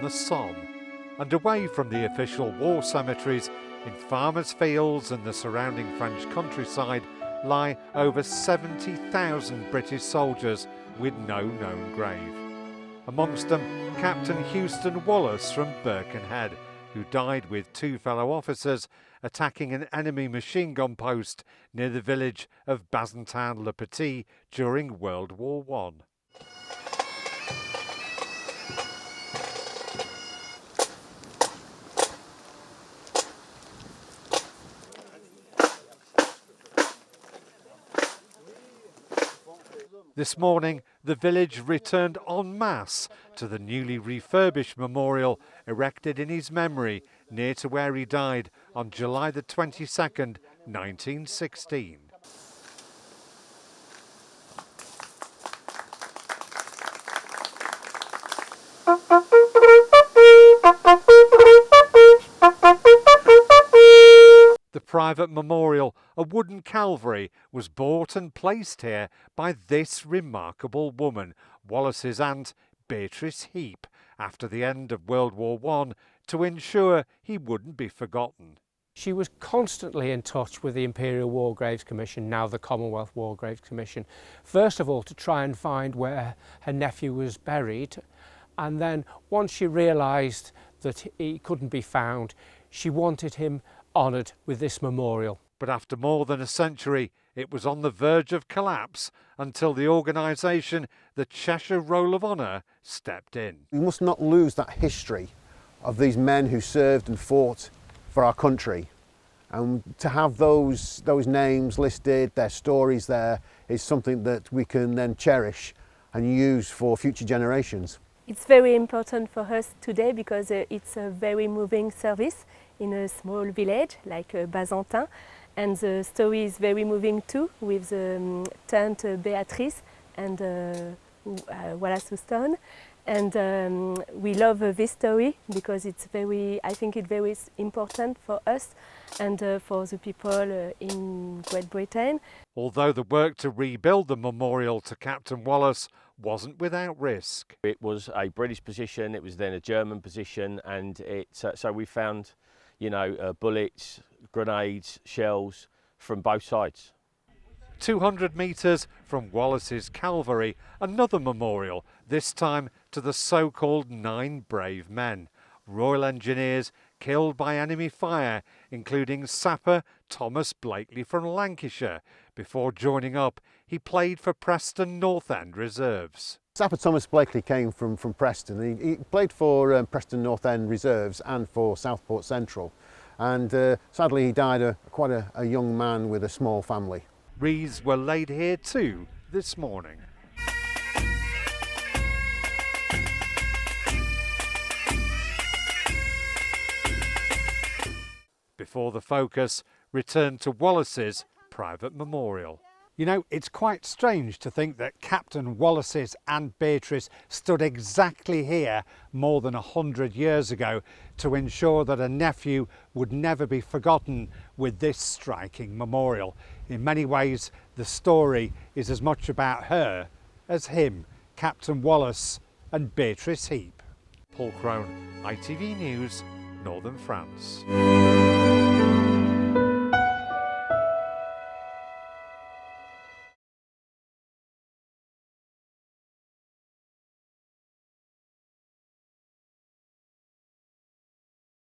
the Somme, and away from the official war cemeteries, in farmers' fields and the surrounding French countryside, lie over 70,000 British soldiers with no known grave. Amongst them, Captain Houston Wallace from Birkenhead, who died with two fellow officers attacking an enemy machine gun post near the village of Bazentin during World War I. This morning, the village returned en masse to the newly refurbished memorial erected in his memory near to where he died on July the 22nd, 1916. The private memorial, a wooden Calvary, was bought and placed here by this remarkable woman, Wallace's Aunt Beatrice Heap, after the end of World War I, to ensure he wouldn't be forgotten. She was constantly in touch with the Imperial War Graves Commission, now the Commonwealth War Graves Commission, first of all to try and find where her nephew was buried, and then once she realised that he couldn't be found, she wanted him honoured with this memorial. But after more than a century, it was on the verge of collapse until the organisation, the Cheshire Roll of Honour, stepped in. We must not lose that history of these men who served and fought for our country. And to have those names listed, their stories there, is something that we can then cherish and use for future generations. It's very important for us today because it's a very moving service in a small village like Bazentin, and the story is very moving too, with Aunt Beatrice and Wallace Houston. And we love this story because it's I think it's very important for us and for the people in Great Britain. Although the work to rebuild the memorial to Captain Wallace wasn't without risk. It was a British position, it was then a German position, and so we found, bullets, grenades, shells from both sides. 200 metres from Wallace's Calvary, another memorial, this time to the so-called 9 brave men, Royal Engineers killed by enemy fire, including sapper Thomas Blakely from Lancashire. Before joining up, he played for Preston North End Reserves. Sapper Thomas Blakely came from Preston. He played for Preston North End Reserves and for Southport Central. And sadly he died quite a young man with a small family. Wreaths were laid here too this morning. Before the focus returned to Wallace's private memorial. You know, it's quite strange to think that Captain Wallace's Aunt Beatrice stood exactly here more than 100 years ago to ensure that a nephew would never be forgotten with this striking memorial. In many ways, the story is as much about her as him, Captain Wallace and Beatrice Heap. Paul Crone, ITV News, Northern France.